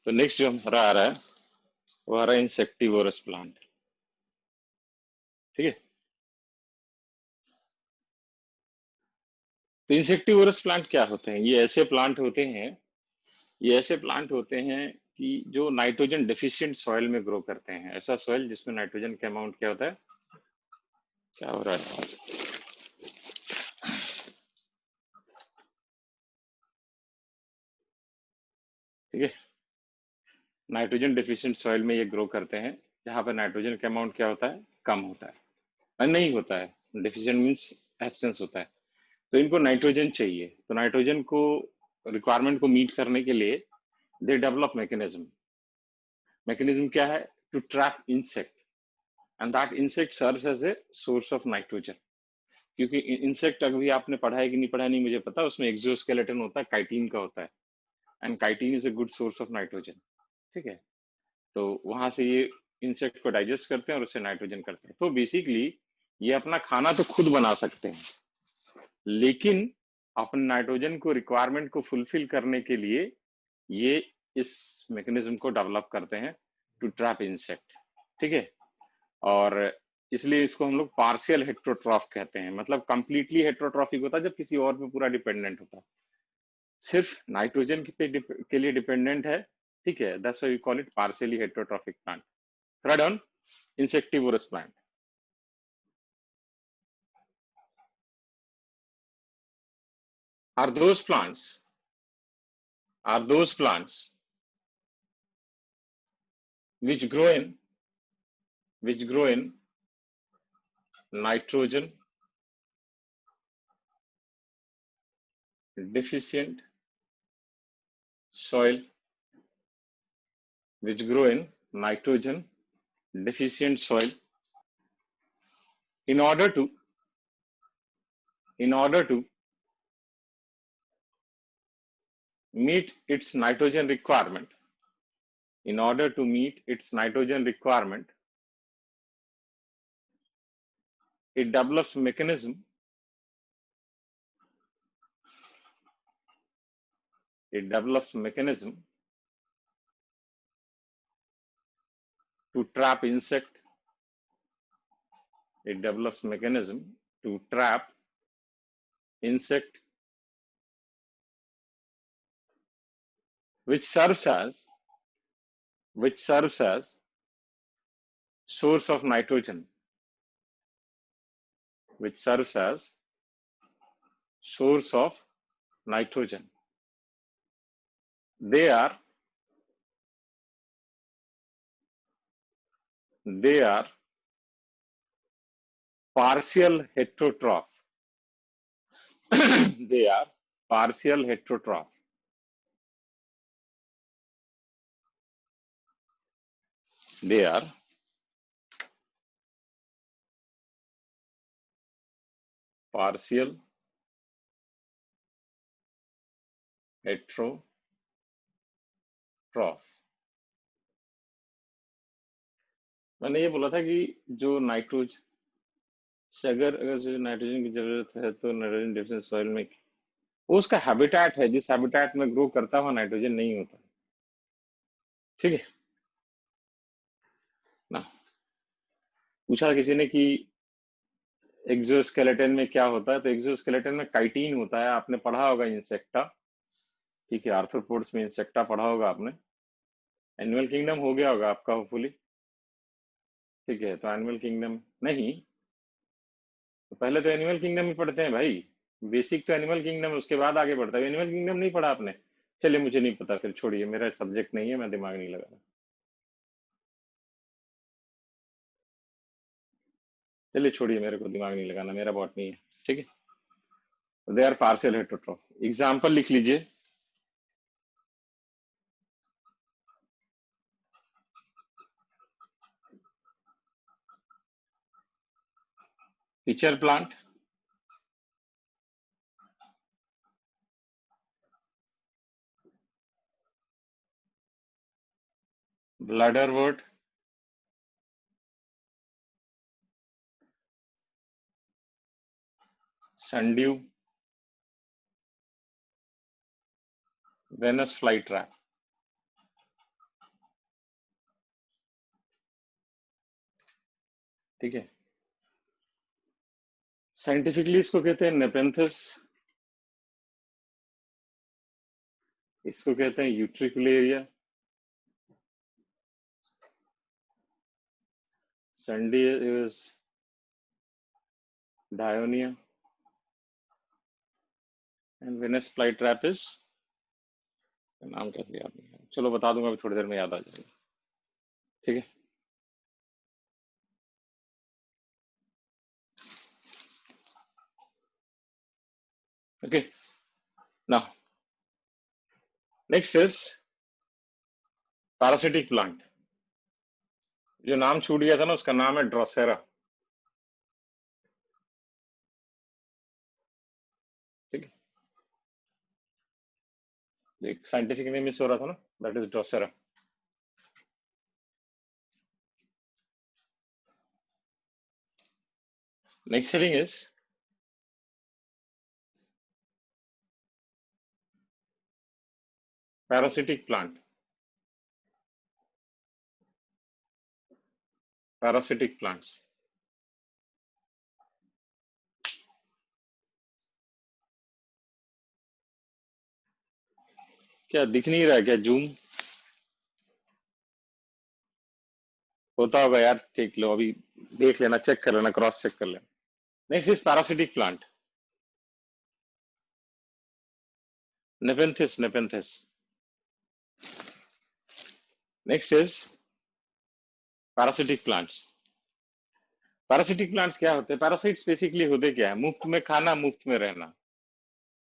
तो नेक्स्ट जो हमारा आ रहा है वो आ रहा है इंसेक्टिवोरस प्लांट। ठीक है, तो इंसेक्टिवोरस प्लांट क्या होते हैं? ये ऐसे प्लांट होते हैं, ये ऐसे प्लांट होते हैं कि जो नाइट्रोजन डेफिशिएंट सॉइल में ग्रो करते हैं। ऐसा सॉइल जिसमें नाइट्रोजन का अमाउंट क्या होता है, क्या हो रहा है, ठीक है, नाइट्रोजन डेफिशिएंट सॉइल में ये ग्रो करते हैं जहां पर नाइट्रोजन का अमाउंट क्या होता है, कम होता है, नहीं होता है। डेफिशिएंट मीन्स एब्सेंस होता है। तो इनको नाइट्रोजन चाहिए, तो नाइट्रोजन को रिक्वायरमेंट को मीट करने के लिए दे डेवलप मैकेनिज्म। मैकेनिज्म क्या है? To trap insect, and that insect serves as a source of nitrogen. क्योंकि इंसेक्ट अभी आपने पढ़ा है कि नहीं पढ़ा है नहीं मुझे पता, उसमें एक्सोस्केलेटन होता है, काइटिन का होता है, and chitin is a good source of nitrogen. ठीक है, तो वहां से ये इंसेक्ट को डाइजेस्ट करते हैं और उससे नाइट्रोजन करते हैं। तो बेसिकली ये अपना खाना तो खुद बना सकते हैं, लेकिन अपने नाइट्रोजन को रिक्वायरमेंट को फुलफिल करने के लिए ये इस मैकेनिज्म को डेवलप करते हैं टू ट्रैप इंसेक्ट। ठीक है, और इसलिए इसको हम लोग पार्शियल हेट्रोट्रॉफ कहते हैं। मतलब कंप्लीटली हेट्रोट्रॉफिक होता है जब किसी और पे पूरा डिपेंडेंट होता है, सिर्फ नाइट्रोजन के लिए डिपेंडेंट है। ठीक है, that's why we call it partially heterotrophic plant. Third on insectivorous plant. Are those plants are those plants which grow in which grow in nitrogen deficient soil, which grow in nitrogen deficient soil in order to in order to meet its nitrogen requirement. In order to meet its nitrogen requirement, it develops mechanism it develops mechanism to trap insect. It develops mechanism to trap insect, which serves as source of nitrogen, which serves as source of nitrogen. They are partial heterotroph. They are partial heterotroph. They are partial heterotroph. मैंने ये बोला था कि जो nitrogen से अगर जो nitrogen की जरूरत है तो नाइट्रोजन डेफिशिएंट सॉइल में वो उसका हैबिटेट है, जिस हैबिटेट में ग्रो करता हुआ नाइट्रोजन नहीं होता। ठीक है ना, पूछा किसी ने कि एक्सोस्केलेटन में क्या होता है, तो एक्सोस्केलेटन में काइटिन होता है। आपने पढ़ा होगा इंसेक्टा। ठीक है, आर्थ्रोपोड्स में इंसेक्टा पढ़ा होगा आपने। एनिमल किंगडम हो गया होगा आपका होपफुली। ठीक है, तो एनिमल किंगडम नहीं, तो पहले तो एनिमल किंगडम ही पढ़ते हैं भाई। बेसिक तो एनिमल किंगडम, उसके बाद आगे बढ़ता है। एनिमल किंगडम नहीं पढ़ा आपने? चलिए मुझे नहीं पता, फिर छोड़िए, मेरा सब्जेक्ट नहीं है, मैं दिमाग नहीं लगा रहा। चलिए छोड़िए, मेरे को दिमाग नहीं लगाना, मेरा बॉट नहीं है। ठीक है, they are partial heterotroph. Example लिख लीजिए। Pitcher plant, bladderwort, sundew, Venus fly trap. ठीक है। साइंटिफिकली इसको कहते हैं नेपेंथस, इसको कहते हैं Utricularia, sundew is Dionaea, and Venus flytrap is, नाम कैसे याद नहीं है, चलो बता दूंगा, अभी थोड़ी देर में याद आ जाएगा। ठीक है। Okay, now next is parasitic plant. जो नाम छूट गया था ना, उसका नाम है ड्रोसेरा। ठीक है, एक साइंटिफिक नेम मिस हो रहा था ना, that is Drosera. Next heading is parasitic plant. Parasitic plants, क्या दिख नहीं रहा है क्या? जूम होता होगा यार, देख लो अभी, देख लेना, चेक कर लेना, क्रॉस चेक कर लेना। Next is parasitic plant, Nepenthes, Nepenthes. Next is parasitic plants. Parasitic plants क्या होते हैं? पैरासाइट्स बेसिकली होते क्या है? मुफ्त में खाना, मुफ्त में रहना।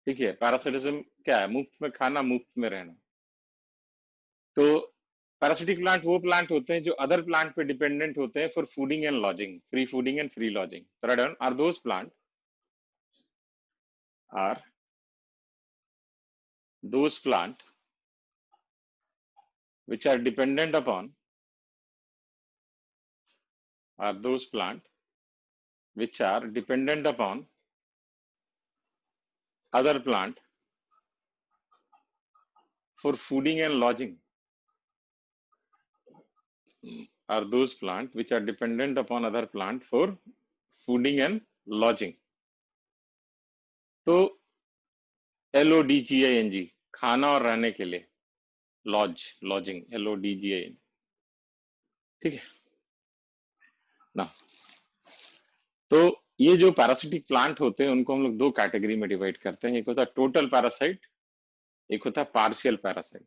ठीक है, पैरासिटिज्म क्या है? मुफ्त में खाना, मुफ्त में रहना। तो पैरासिटिक प्लांट वो प्लांट होते हैं जो अदर प्लांट पे डिपेंडेंट होते हैं for fooding and lodging, free fooding and free lodging. Are those plant, are those plant which are dependent upon, are those plant which are dependent upon other plant for fooding and lodging, are those plant which are dependent upon other plant for fooding and lodging. तो LODGING, खाना और रहने के लिए, laws, lodging, LODGING। ठीक है ना। तो ये जो पैरासिटिक प्लांट होते हैं उनको हम लोग दो कैटेगरी में डिवाइड करते हैं, एक होता है टोटल पैरासाइट, एक होता है पार्शियल पैरासाइट।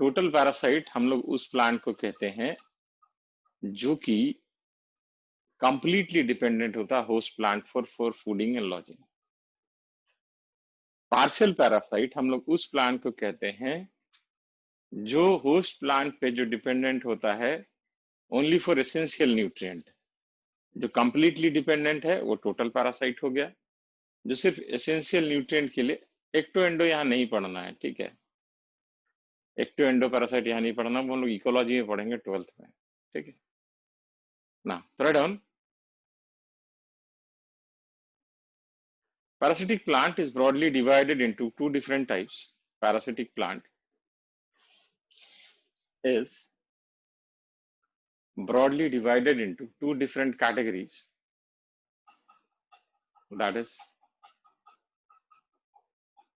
टोटल पैरासाइट हम लोग उस प्लांट को कहते हैं जो कि कंप्लीटली डिपेंडेंट होता है host plant for fooding and lodging. Partial parasite हम लोग उस प्लांट को कहते हैं जो होस्ट प्लांट पे जो डिपेंडेंट होता है ओनली फॉर एसेंशियल न्यूट्रिएंट। जो कंप्लीटली डिपेंडेंट है वो टोटल पैरासाइट हो गया, जो सिर्फ एसेंशियल न्यूट्रिएंट के लिए। एक्टो एंडो यहाँ नहीं पढ़ना है, ठीक है, एक्टो एंडो पैरासाइट यहाँ नहीं पढ़ना, वो हम लोग इकोलॉजी में पढ़ेंगे 12th में। ठीक है ना। Third on parasitic plant is broadly divided into two different types. Parasitic plant is broadly divided into two different categories. That is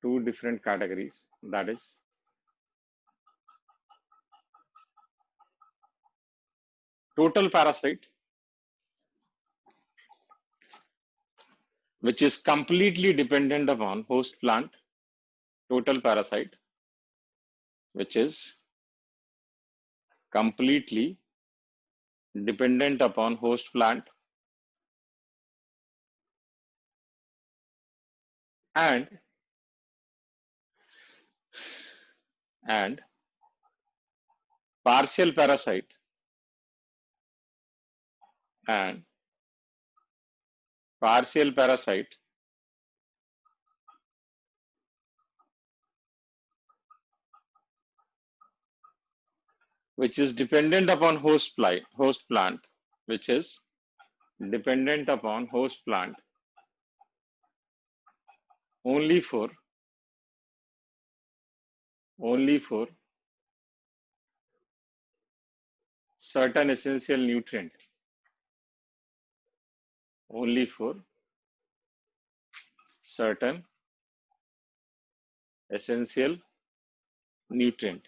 two different categories. That is total parasite, which is completely dependent upon host plant. Total parasite, which is completely dependent upon host plant, and partial parasite, and partial parasite which is dependent upon host plant, which is dependent upon host plant only for certain essential nutrient. only for certain essential nutrient.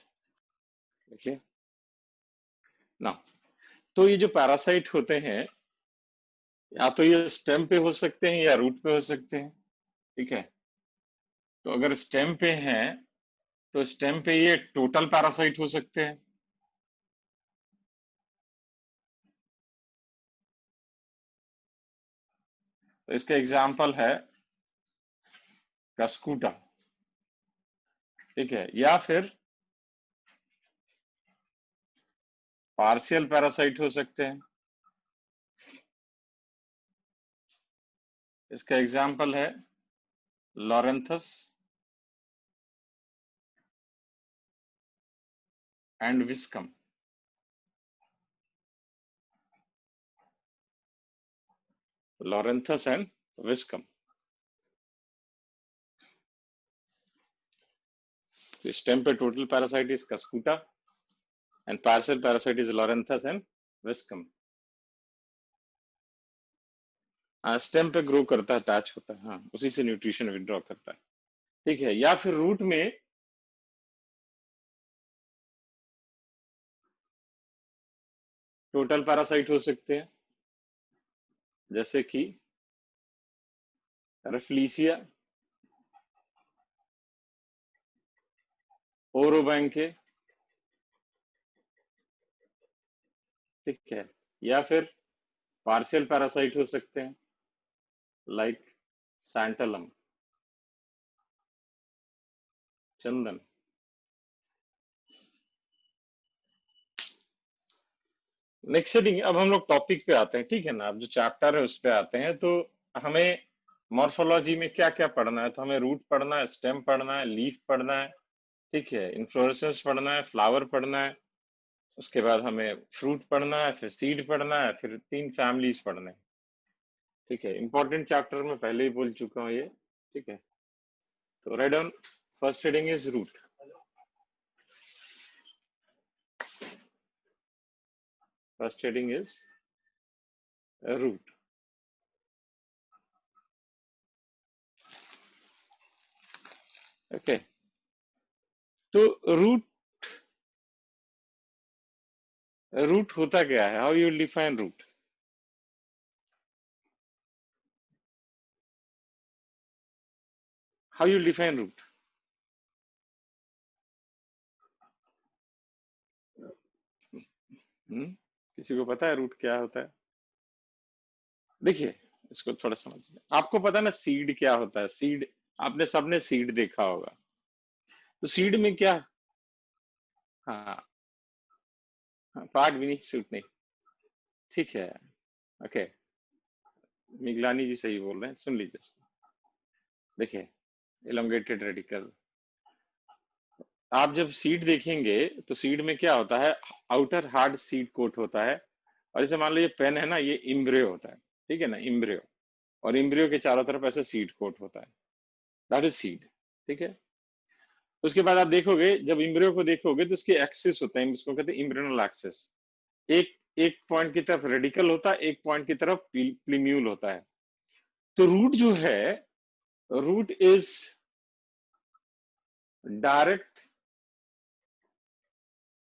देखिए ना, तो ये जो parasite होते हैं या तो ये स्टेम पे हो सकते हैं या रूट पे हो सकते हैं, ठीक है। तो अगर स्टेम पे हैं तो स्टेम पे ये टोटल पैरासाइट हो सकते हैं, तो इसका एग्जाम्पल है कस्कूटा, ठीक है, या फिर पार्शियल पैरासाइट हो सकते हैं, इसका एग्जाम्पल है Loranthus and Viscum. Loranthus and Viscum, stem पे total parasite is Cuscuta and partial parasite is Loranthus and Viscum. Stem पे ग्रो करता है, अटैच होता है, हाँ, उसी से न्यूट्रिशन विड्रॉ करता है, ठीक है। या फिर रूट में टोटल पैरासाइट हो सकते हैं, जैसे कि रेफ्लीसिया, ओरोबैंके, ठीक है। या फिर पार्शियल पैरासाइट हो सकते हैं लाइक सैंटलम, चंदन। नेक्स्ट हेडिंग, अब हम लोग टॉपिक पे आते हैं, ठीक है ना। अब जो चैप्टर है उस पे आते हैं, तो हमें मॉर्फोलॉजी में क्या क्या पढ़ना है, तो हमें रूट पढ़ना है, स्टेम पढ़ना है, लीफ पढ़ना है, ठीक है, इन्फ्लोरेसेंस पढ़ना है, फ्लावर पढ़ना है, उसके बाद हमें फ्रूट पढ़ना है, फिर सीड पढ़ना है, फिर 3 फैमिलीज पढ़ने हैं, ठीक है। इंपॉर्टेंट चैप्टर में पहले ही बोल चुका हूँ ये, ठीक है। तो write down, first heading is root. First heading is root, okay. तो रूट, रूट होता क्या है, how you define root? How you define root? किसी को पता है रूट क्या होता है? देखिए, इसको थोड़ा समझिए। आपको पता है ना सीड क्या होता है? सीड, आपने सबने सीड देखा होगा। तो सीड में क्या, हाँ, पार्ट भी नहीं, सूट नहीं, ठीक है, ओके। मिगलानी जी सही बोल रहे हैं, सुन लीजिए। देखिए, इलोंगेटेड रेडिकल, आप जब सीड देखेंगे तो सीड में क्या होता है, आउटर हार्ड सीड कोट होता है, और जैसे मान लो ये पेन है ना, ये इम्ब्रियो होता है, ठीक है ना, इम्ब्रियो, और इम्ब्रियो के चारों तरफ ऐसे सीड कोट होता है, दैट इज सीड, ठीक है। उसके बाद आप देखोगे, जब इम्ब्रियो को देखोगे तो उसके एक्सिस होते हैं, इसको कहते हैं इम्ब्रियोनल एक्सिस। एक एक पॉइंट की तरफ रेडिकल होता है, एक पॉइंट की तरफ प्लीम्यूल होता है। तो रूट जो है, root is direct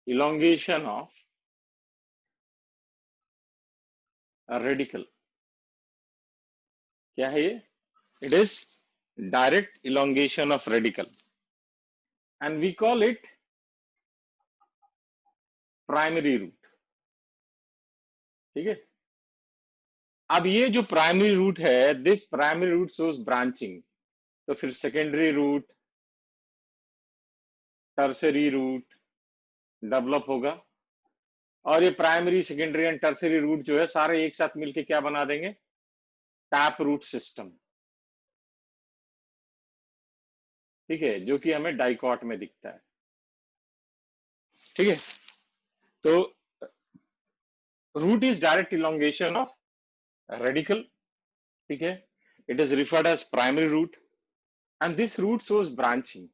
elongation of radical. क्या है ये? It is direct elongation of radical and we call it primary root, ठीक है। अब ये जो प्राइमरी रूट है, this primary root shows branching, तो फिर secondary root, tertiary root develop होगा, और ये primary, secondary and tertiary root जो है सारे एक साथ मिलके क्या बना देंगे, टैप रूट सिस्टम, ठीक है, जो कि हमें डाइकॉट में दिखता है, ठीक है। तो root is direct elongation of radical, ठीक है, it is referred as primary root, and this root shows branching,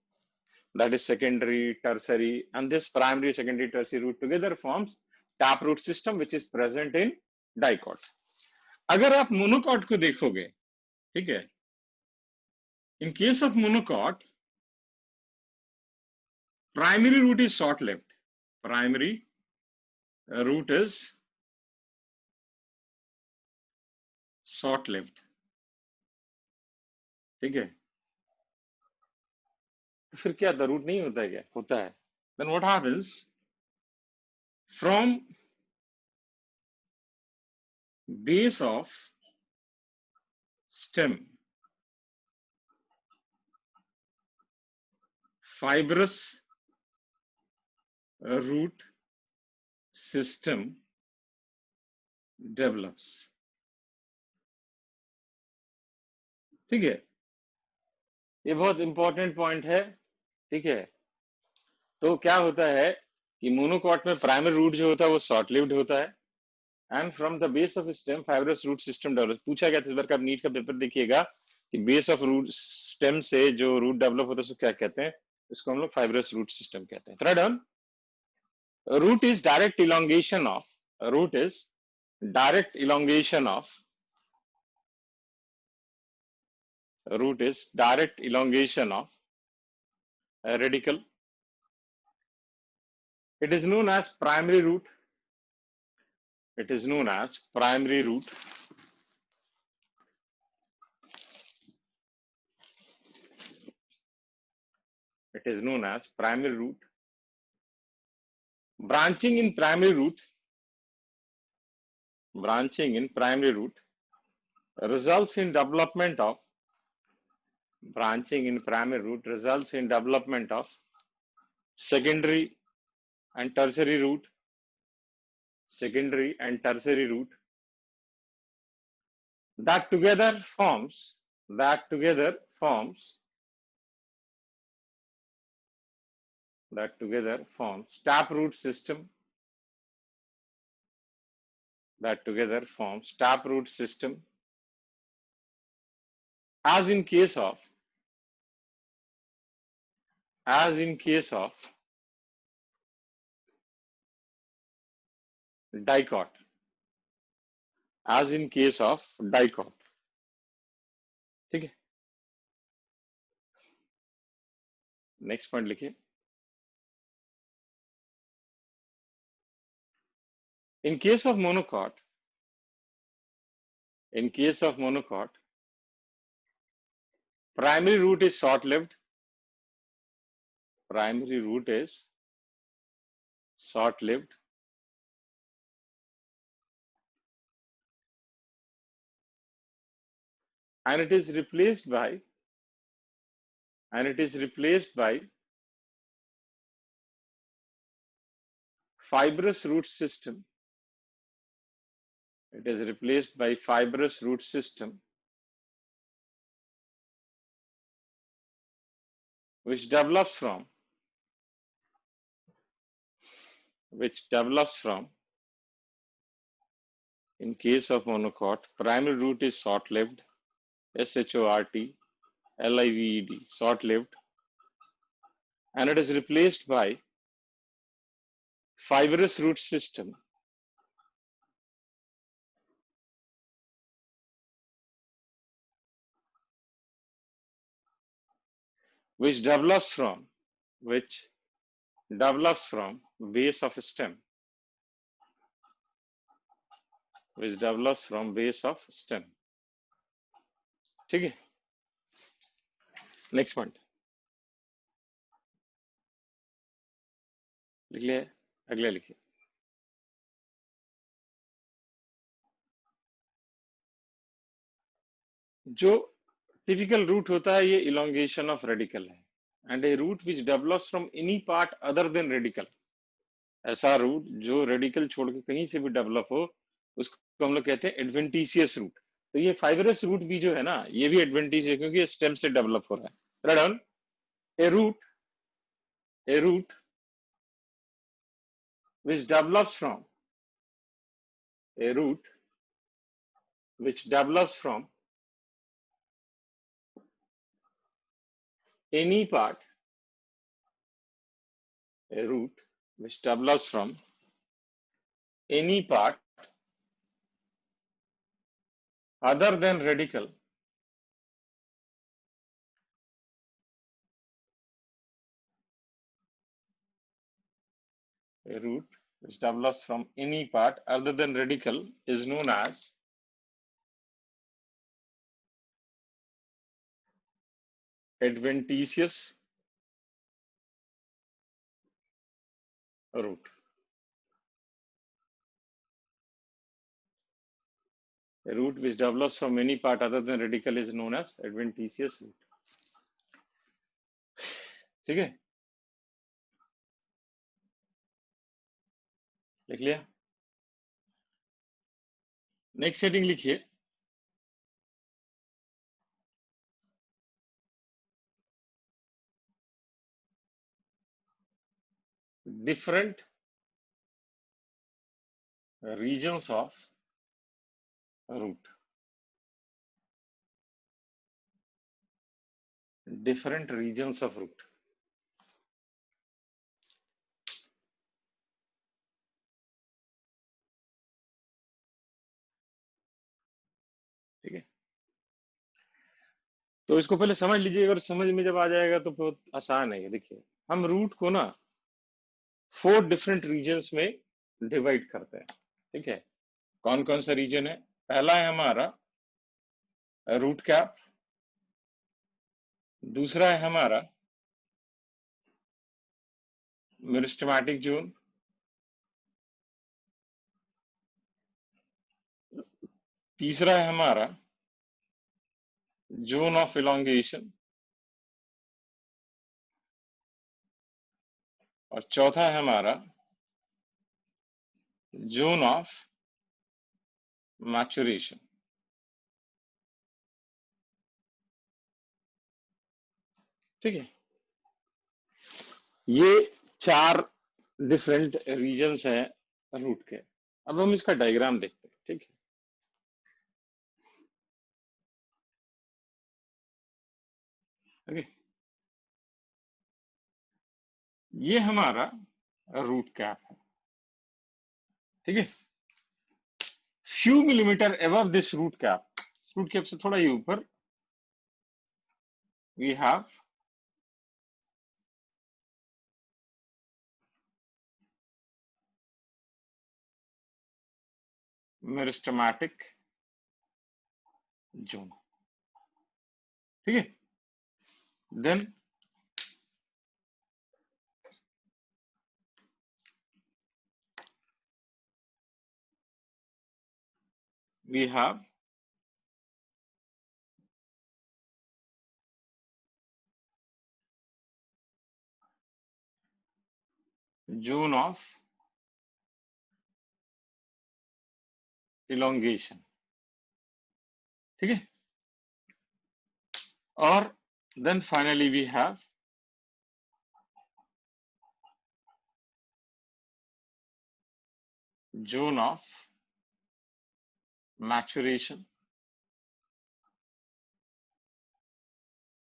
that is secondary, tertiary, and this primary, secondary, tertiary root together forms taproot system, which is present in dicot. अगर आप monocot को देखोगे, ठीक है, in case of monocot primary root is short lived, primary root is short lived, ठीक है। तो फिर क्या द रूट नहीं होता है? क्या होता है? Then what happens from base of stem fibrous root system develops, ठीक है। ये बहुत इंपॉर्टेंट पॉइंट है, ठीक है। तो क्या होता है कि मोनोकॉट में प्राइमरी रूट जो होता है वो शॉर्ट लिव्ड होता है, and from the base of stem fibrous root system develop. पूछा गया था इस बार का, आप नीट का पेपर देखिएगा कि बेस ऑफ रूट स्टेम से जो रूट डेवलप होता है उसको क्या कहते हैं? इसको हम लोग फाइब्रस रूट सिस्टम कहते हैं। Third one, root is direct elongation of, root is direct elongation of, root is direct elongation of a radical. It is known as primary root. It is known as primary root. It is known as primary root. Branching in primary root, branching in primary root results in development of, branching in primary root results in development of secondary and tertiary root, secondary and tertiary root that together forms, that together forms, that together forms taproot system, that together forms taproot system, as in case of, as in case of dicot, as in case of dicot, ठीक है। Next point लिखिए, in case of monocot, in case of monocot primary root is short lived, primary root is short lived, and it is replaced by, and it is replaced by fibrous root system, it is replaced by fibrous root system which develops from, which develops from, in case of monocot primary root is short lived, short lived, short lived, and it is replaced by fibrous root system which develops from, which develops from base of stem, which develops from base of stem, ठीक है। Next point लिख लिया, अगले लिखिए, जो typical root होता है ये इलोंगेशन ऑफ रेडिकल है, and a root which develops from any part other than radical, ऐसा रूट जो रेडिकल छोड़ के कहीं से भी डेवलप हो उसको हम लोग कहते हैं एडवेंटिशियस रूट। तो ये फाइबरस रूट भी जो है ना ये भी एडवेंटिशियस, क्योंकि ये स्टेम से डेवलप हो रहा है। Right on, a root, a root which develops from, a root which develops from any part, a root which develops from any part other than radical, a root which develops from any part other than radical is known as adventitious root. A root which develops from any part other than radical is known as adventitious root. ठीक है, लिख लिया? Next heading लिखिए, different regions of root. Different regions of root. ठीक है, तो इसको पहले समझ लीजिए, अगर समझ में जब आ जाएगा तो बहुत आसान है। देखिए, हम रूट को ना 4 डिफरेंट रीजन्स में डिवाइड करते हैं। ठीक है, कौन कौन सा रीजन है? पहला है हमारा रूट कैप, दूसरा है हमारा मेरिस्टेमेटिक जोन, तीसरा है हमारा जोन ऑफ इलोंगेशन, और चौथा है हमारा जोन ऑफ मैचुरेशन। ठीक है, ये 4 डिफरेंट रीजन्स हैं रूट के। अब हम इसका डायग्राम देखते हैं। ठीक है, ओके, ये हमारा रूट कैप है। ठीक है, few millimeter above this root cap से थोड़ा ही ऊपर वी हैव मेरिस्टेमेटिक जोन। ठीक है, then we have zone of elongation। ठीक है, और then finally we have zone of maturation।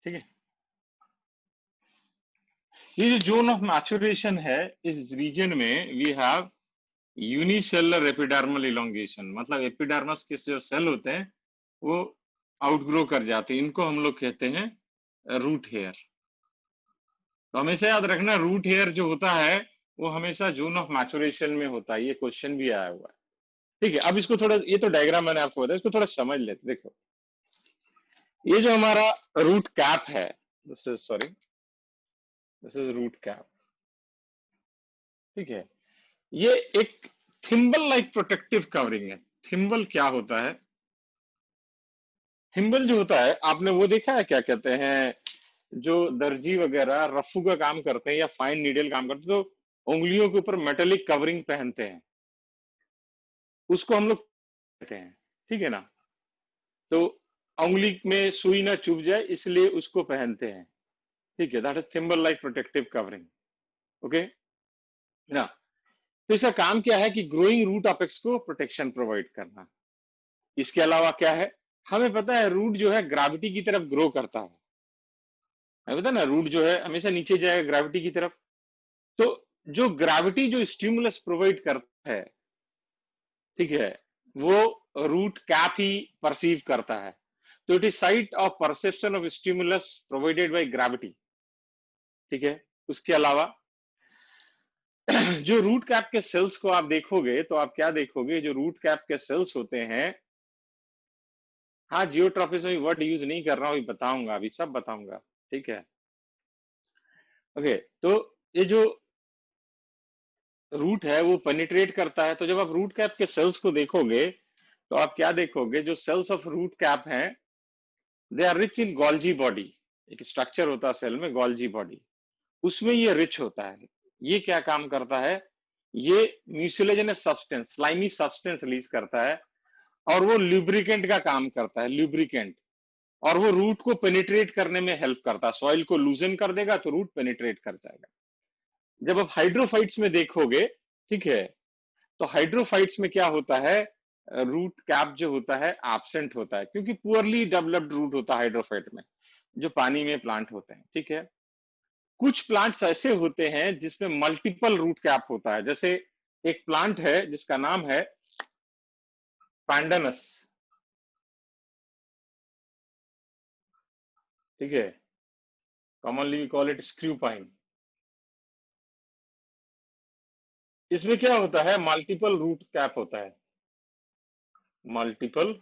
ठीक है, ये जो जोन ऑफ मैचुरेशन है, इस रीजन में we have unicellular epidermal elongation, मतलब एपिडर्मस के जो सेल होते हैं वो आउटग्रो कर जाते हैं, इनको हम लोग कहते हैं रूट हेयर। तो हमेशा याद रखना, रूट हेयर जो होता है वो हमेशा जोन ऑफ मैचुरेशन में होता है। ये क्वेश्चन भी आया हुआ है। ठीक है, अब इसको थोड़ा, ये तो डायग्राम मैंने आपको बताया, इसको थोड़ा समझ लेते। देखो, ये जो हमारा रूट कैप है, दिस इज रूट कैप। ठीक है, ये एक थिम्बल लाइक प्रोटेक्टिव कवरिंग है। थिम्बल क्या होता है? थिम्बल जो होता है, आपने वो देखा है, क्या कहते हैं, जो दर्जी वगैरह रफू का काम करते हैं या फाइन नीडल काम करते हैं, तो उंगलियों के ऊपर मेटेलिक कवरिंग पहनते हैं, उसको हम लोग कहते हैं। ठीक है ना, तो उंगली में सुई ना चुभ जाए इसलिए उसको पहनते हैं। ठीक है, that is thimble like protective covering. Okay ना, तो इसका काम क्या है कि ग्रोइंग रूट अपेक्स को प्रोटेक्शन प्रोवाइड करना। इसके अलावा क्या है, हमें पता है रूट जो है ग्रेविटी की तरफ ग्रो करता है। हमें पता है ना, रूट जो है हमेशा नीचे जाएगा ग्रेविटी की तरफ। तो जो ग्रेविटी जो स्टिमुलस प्रोवाइड करता है, ठीक है, वो रूट कैप ही परसीव करता है। तो it is site of perception of stimulus provided by gravity. ठीक है, उसके अलावा जो रूट कैप के सेल्स को आप देखोगे तो आप क्या देखोगे, जो रूट कैप के सेल्स होते हैं, हाँ जियोट्रॉपिज्म में वर्ड यूज नहीं कर रहा हूं, अभी बताऊंगा, अभी सब बताऊंगा। ठीक है, ओके। तो ये जो रूट है वो पेनिट्रेट करता है। तो जब आप रूट कैप के सेल्स को देखोगे तो आप क्या देखोगे, जो सेल्स ऑफ रूट कैप हैं they are rich in Golgi body. एक स्ट्रक्चर होता है सेल में गोल्जी बॉडी, उसमें ये रिच होता है। ये क्या काम करता है, ये mucilaginous substance, slimy substance release करता है, और वो लुब्रिकेंट का काम करता है, लुब्रिकेंट। और वो रूट को पेनिट्रेट करने में हेल्प करता है, सॉइल को लूजन कर देगा तो रूट पेनिट्रेट कर जाएगा। जब आप हाइड्रोफाइट्स में देखोगे, ठीक है, तो हाइड्रोफाइट्स में क्या होता है, रूट कैप जो होता है एब्सेंट होता है, क्योंकि पुअरली डेवलप्ड रूट होता है हाइड्रोफाइट में, जो पानी में प्लांट होते हैं। ठीक है, कुछ प्लांट्स ऐसे होते हैं जिसमें मल्टीपल रूट कैप होता है। जैसे एक प्लांट है जिसका नाम है पैंडनस। ठीक है, commonly we call it screw pine. इसमें क्या होता है, मल्टीपल रूट कैप होता है, मल्टीपल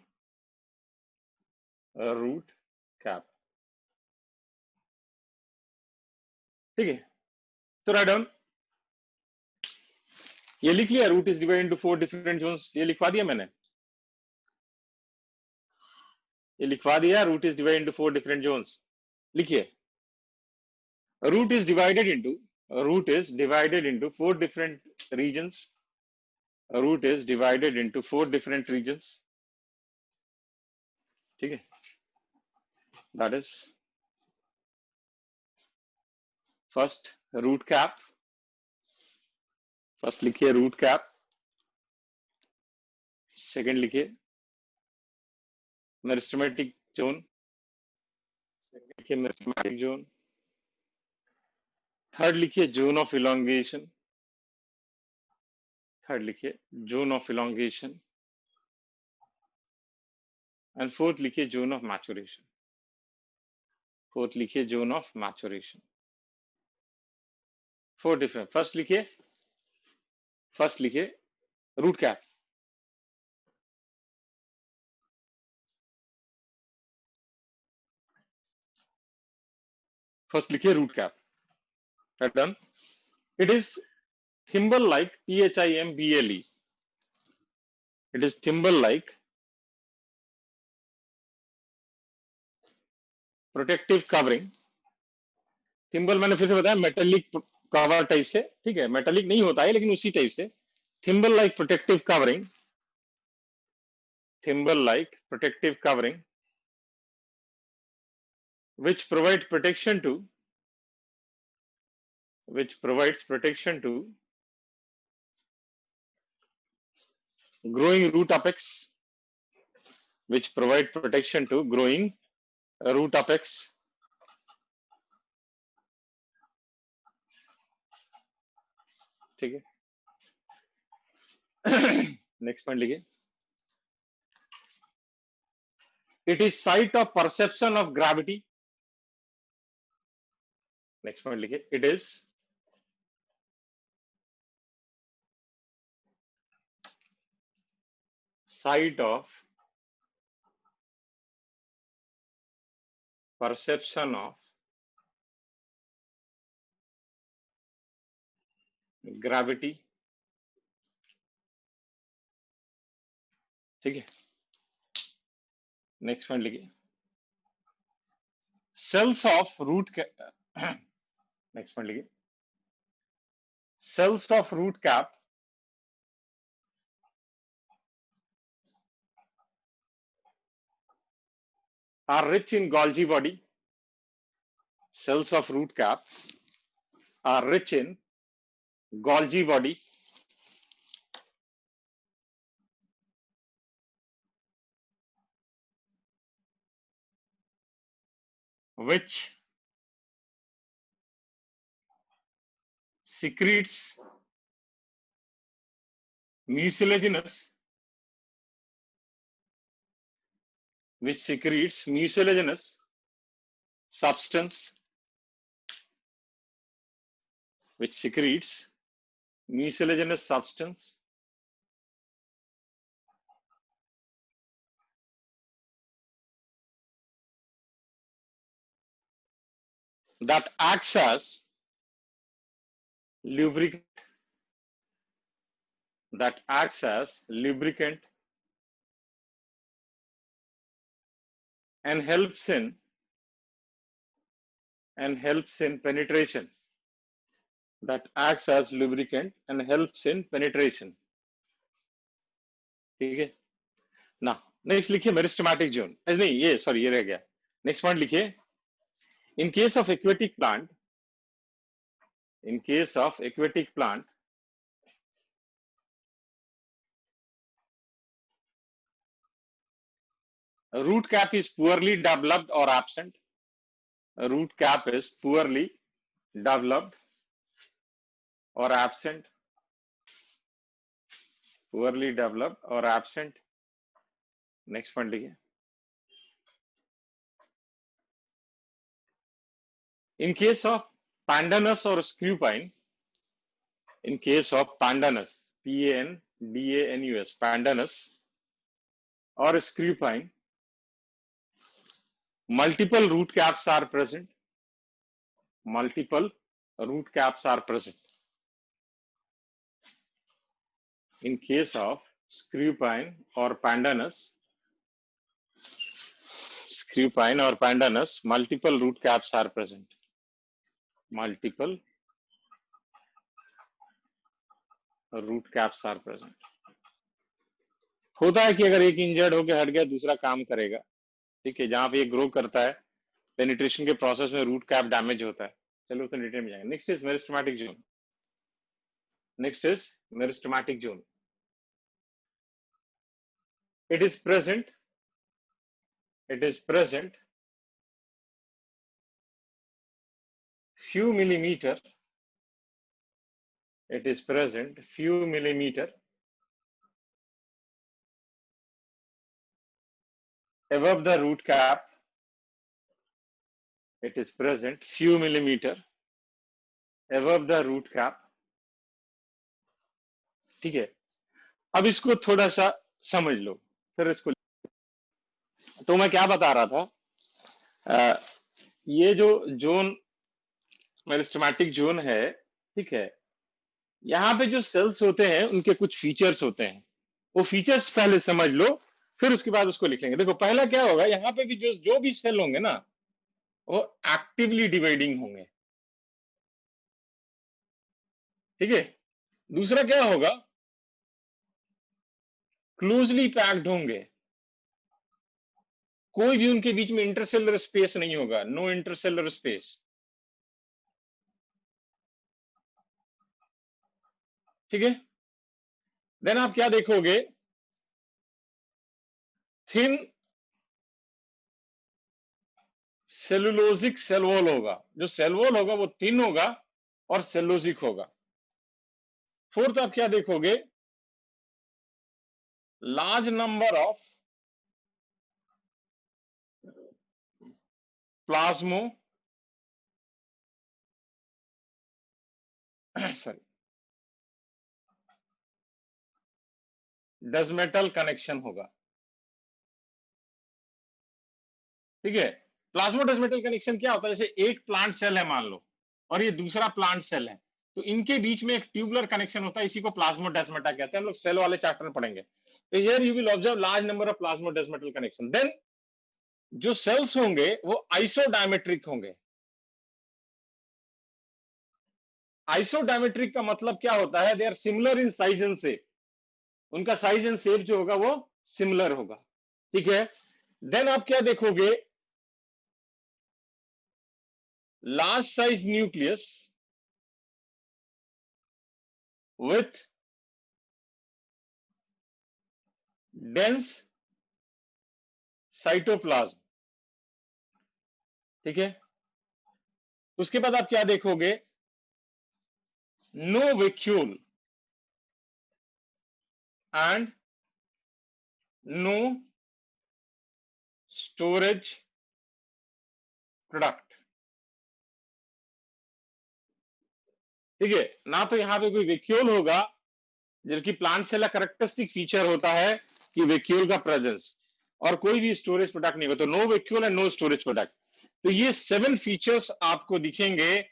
रूट कैप। ठीक है, तो राइट डाउन, ये लिख लिया, root is divided into 4 different zones, ये लिखवा दिया मैंने, ये लिखवा दिया, root is divided into 4 different zones. लिखिए, root is divided into, root is divided into 4 different regions, root is divided into 4 different regions. ठीक है, that is first root cap, first लिखिए रूट कैप, सेकंड लिखिए meristematic zone, second लिखिए meristematic zone, third लिखिए zone of elongation, third लिखिए zone of elongation, and fourth लिखिए zone of maturation, fourth लिखिए zone of maturation. 4 different, first लिखिए root cap, first लिखिए root cap, done. It is thimble like, THIMBLE, it is thimble like protective covering. Thimble मैंने फिर से बताया, metallic cover type से, ठीक है, मेटेलिक नहीं होता है लेकिन उसी टाइप से, thimble like protective covering, thimble like protective covering which provides protection to, which provides protection to growing root apex, which provide protection to growing root apex। ठीक है, नेक्स्ट पॉइंट लिखिए, it is site of perception of gravity. Next point लिखिए, it is site of perception of gravity। ठीक है, next point लिखिए, cells of root, next point लिखिए, cells of root cap are rich in Golgi body, cells of root cap are rich in Golgi body which secretes mucilaginous which secretes mucilaginous substance, which secretes mucilaginous substance that acts as lubricant, that acts as lubricant and helps in penetration, that acts as lubricant and helps in penetration. ठीक है ना। Next लिखिए meristematic zone, नहीं ये sorry ये रह गया। Next point लिखिए, इन case of aquatic plant, in case of aquatic plant, root cap is poorly developed or absent. Root cap is poorly developed or absent. Poorly developed or absent. Next point लिखिए, in case of pandanus or screw pine, in case of pandanus, Pandanus, pandanus or screw pine, multiple root caps are present. Multiple root caps are present. In case of screw pine or pandanus, multiple root caps are present. Multiple root caps are present. होता है कि अगर एक injured होकर हट गया दूसरा काम करेगा, ठीक है, जहां पे ये ग्रो करता है पेनिट्रेशन के प्रोसेस में रूट कैप डैमेज होता है। चलो उसे डिटेल में जाएंगे। Next is meristematic zone. Next is meristematic zone. it is present few millimeter, it is present few millimeter above the root cap, it is present few millimeter above the root cap। ठीक है, अब इसको थोड़ा सा समझ लो फिर इसको। तो मैं क्या बता रहा था, ये जो जोन मेरिस्टेमेटिक जोन है, ठीक है, यहाँ पे जो सेल्स होते हैं उनके कुछ फीचर्स होते हैं, वो फीचर्स पहले समझ लो फिर उसके बाद उसको लिख लेंगे। देखो पहला क्या होगा, यहाँ पे भी जो भी सेल होंगे ना वो एक्टिवली डिवाइडिंग होंगे, ठीक है। दूसरा क्या होगा, क्लोजली पैक्ड होंगे, कोई भी उनके बीच में इंटरसेलुलर स्पेस नहीं होगा, नो इंटरसेलुलर स्पेस, ठीक है। देन आप क्या देखोगे, थिन सेलुलोजिक सेल वॉल होगा, जो सेल वॉल होगा वो थिन होगा और सेलुलोजिक होगा। फोर्थ आप क्या देखोगे, large number of plasmo sorry desmatal connection होगा, ठीक है। प्लाज्मोडेस्मेटल कनेक्शन क्या होता है, जैसे एक प्लांट सेल है मान लो और ये दूसरा प्लांट सेल है, तो इनके बीच में एक ट्यूबुलर कनेक्शन होता है, इसी को प्लाज्मोडेस्मेटा कहते हैं, हम लोग सेल वाले चैप्टर में पढ़ेंगे। तो here you will observe large number of plasmodesmatal connection. Then जो सेल्स होंगे वो आइसोडायमेट्रिक होंगे। आइसोडायमेट्रिक का मतलब क्या होता है, they are similar in size and shape, उनका साइज एंड शेप जो होगा वो सिमिलर होगा, ठीक है। देन आप क्या देखोगे, large size nucleus with dense cytoplasm, ठीक है। उसके बाद आप क्या देखोगे, no vacuole and no storage product. ठीक है ना, तो यहाँ पे कोई वैक्यूल होगा, जबकि प्लांट सेल का कैरेक्टरिस्टिक फीचर होता है कि वैक्यूल का प्रेजेंस, और कोई भी स्टोरेज प्रोडक्ट नहीं होता, तो no vacuole and no storage product. तो ये 7 फीचर्स आपको दिखेंगे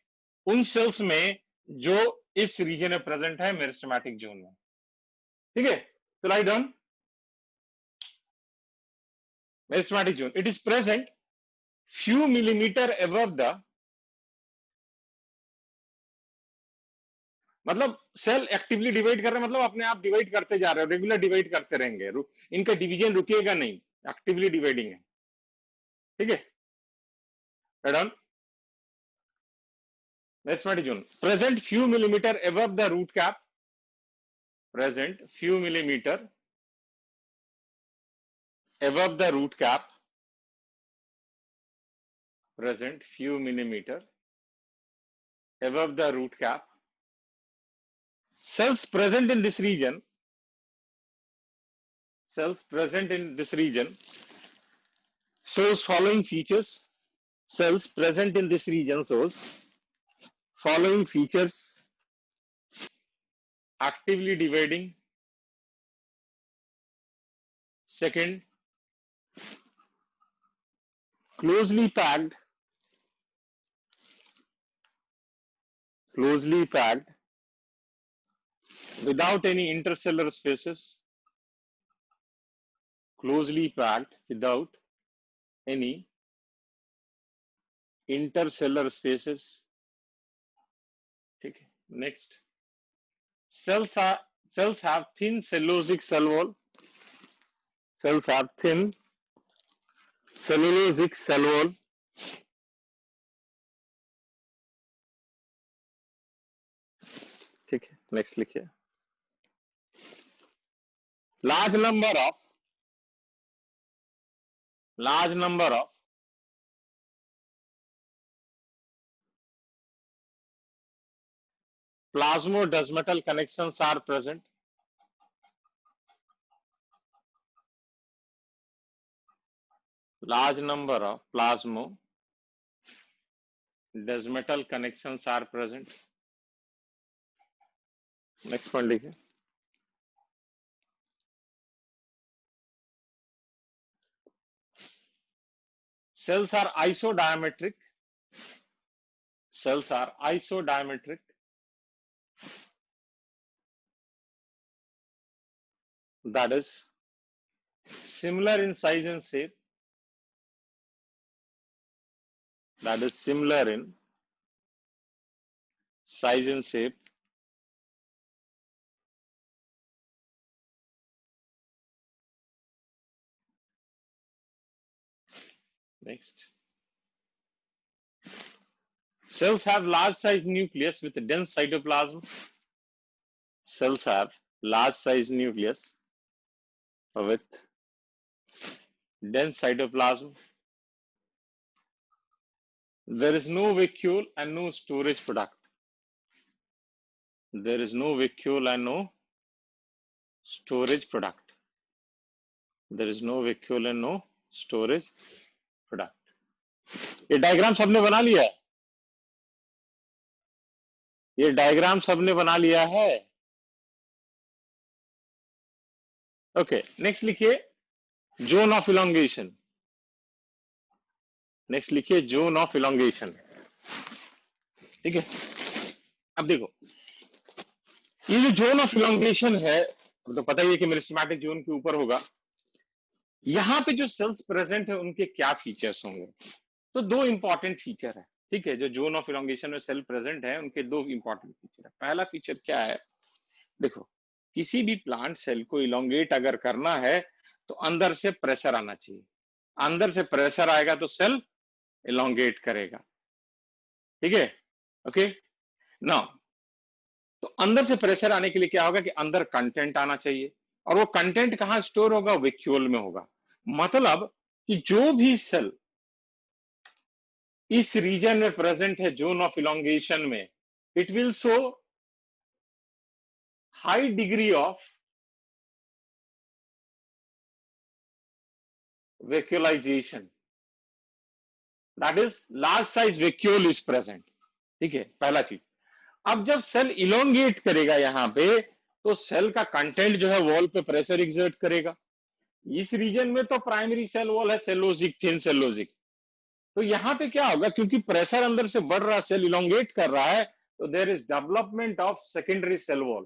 उन सेल्स में जो इस रीजन में प्रेजेंट है, मेरिस्टेमेटिक जोन में। ठीक है, तो write down meristematic zone, it is present few millimeter above the, मतलब सेल एक्टिवली डिवाइड कर रहे हैं, मतलब अपने आप डिवाइड करते जा रहे हो, रेगुलर डिवाइड करते रहेंगे, इनका डिवीजन रुकेगा नहीं, एक्टिवली डिवाइडिंग है। ठीक है, right on meristematic zone present few millimeter above the root cap, present few millimeter above the root cap, present few millimeter above the root cap. Cells present in this region, cells present in this region shows following features. Cells present in this region shows following features: actively dividing, second, closely packed, without any intercellular spaces, closely packed without any intercellular spaces. ठीक है, next, cells have thin cellulosic cell wall, cells have thin cellulosic cell wall, ठीक है, next लिखिए, large number of plasmodesmatal connections are present, large number of plasmodesmatal connections are present. Next point लिखिए, cells are isodiametric, cells are isodiametric, that is similar in size and shape, that is similar in size and shape. Next, cells have large size nucleus with dense cytoplasm, cells have large size nucleus with dense cytoplasm. There is no vacuole and no storage product. There is no vacuole and no storage product. There is no vacuole and no storage product. ये diagram सबने बना लिया है, ये diagram सबने बना लिया है। ओके, नेक्स्ट लिखिए जोन ऑफ इलोंगेशन, नेक्स्ट लिखिए जोन ऑफ इलोंगेशन। ठीक है, अब देखो ये जो जोन ऑफ इलोंगेशन है, तो पता ही है कि मेरिस्टेमेटिक जोन के ऊपर होगा। यहाँ पे जो सेल्स प्रेजेंट है उनके क्या फीचर्स होंगे, तो दो इंपॉर्टेंट फीचर है। ठीक है, जो जोन ऑफ इलोंगेशन में सेल प्रेजेंट है उनके दो इंपॉर्टेंट फीचर है। पहला फीचर क्या है, देखो किसी भी प्लांट सेल को इलोंगेट अगर करना है तो अंदर से प्रेशर आना चाहिए, अंदर से प्रेशर आएगा तो सेल इलोंगेट करेगा। ठीक है, ओके ना, तो अंदर से प्रेशर आने के लिए क्या होगा कि अंदर कंटेंट आना चाहिए, और वो कंटेंट कहां स्टोर होगा, वैक्यूल में होगा। मतलब कि जो भी सेल इस रीजन में प्रेजेंट है जोन ऑफ इलोंगेशन में, it will show high degree of vacuolization, that is large size vacuole is present. ठीक है, पहला चीज. अब जब सेल इलोंगेट करेगा यहां पे, तो सेल का कंटेंट जो है वॉल पे प्रेशर एग्जर्ट करेगा. इस रीजन में तो प्राइमरी सेल वॉल है सेलोजिक, थिन सेलोजिक. तो यहां पे क्या होगा, क्योंकि प्रेशर अंदर से बढ़ रहा है, सेल इलोंगेट कर रहा है, तो there is development of secondary cell wall.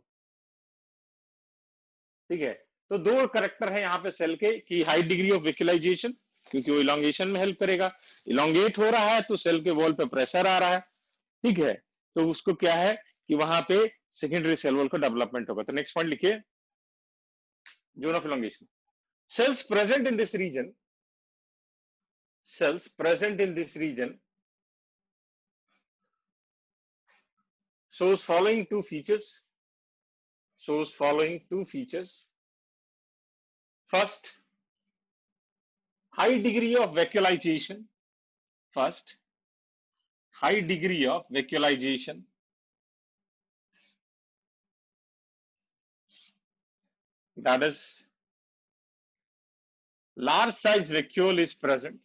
ठीक है, तो दो करेक्टर है यहाँ पे सेल के कि हाई डिग्री ऑफ वेक्यूलाइजेशन, क्योंकि वो इलोंगेशन में हेल्प करेगा. इलोंगेट हो रहा है तो सेल के वॉल पे प्रेशर आ रहा है. ठीक है, तो उसको क्या है कि वहां पे सेकेंडरी सेल वॉल का डेवलपमेंट होगा. तो नेक्स्ट पॉइंट लिखिए, zone of elongation. Cells present in this region, cells present in this region shows following two features. First, high degree of vacuolization. That is, large size vacuole is present.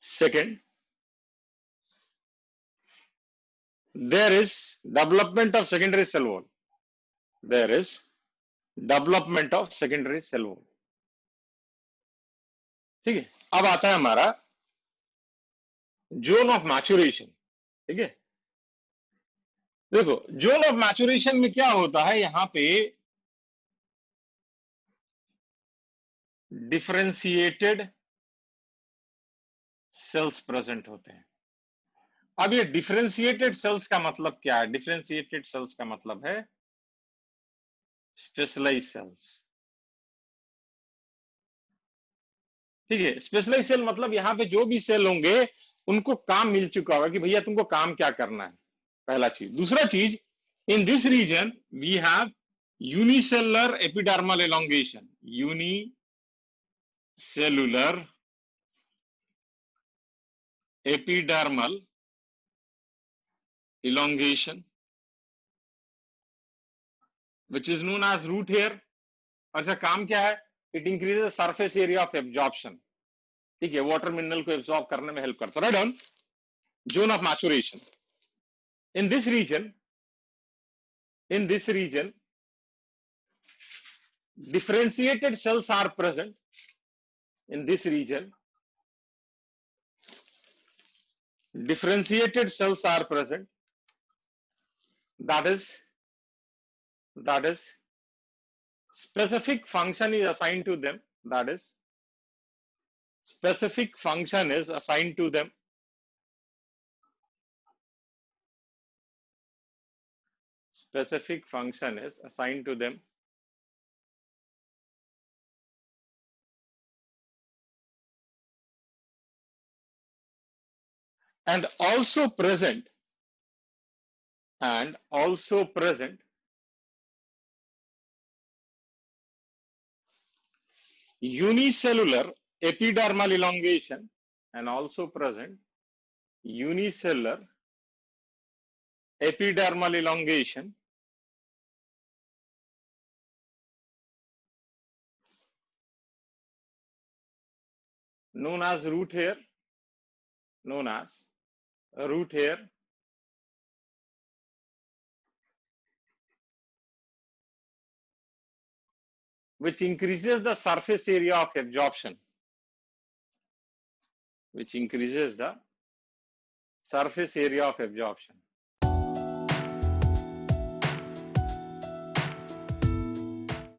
Second, there is development of secondary cell wall. ठीक है, अब आता है हमारा zone of maturation. ठीक है, देखो zone of maturation में क्या होता है, यहां पे डिफरेंशिएटेड सेल्स प्रेजेंट होते हैं. अब ये डिफरेंशिएटेड सेल्स का मतलब क्या है? डिफरेंशिएटेड सेल्स का मतलब है स्पेशलाइज सेल्स. ठीक है, स्पेशलाइज सेल मतलब यहां पे जो भी सेल होंगे उनको काम मिल चुका होगा कि भैया तुमको काम क्या करना है. पहला चीज. दूसरा चीज, in this region we have unicellular epidermal elongation. Unicellular epidermal elongation which is known as root hair. और इसका काम क्या है? It increases surface area of absorption. ठीक है, वाटर मिनरल को एब्जॉर्ब करने में हेल्प करता है. Right on. Zone of maturation. In this region differentiated cells are present. In this region differentiated cells are present. That is specific function is assigned to them. Specific function is assigned to them. And also present unicellular epidermal elongation, and also present unicellular epidermal elongation known as root hair, which increases the surface area of absorption.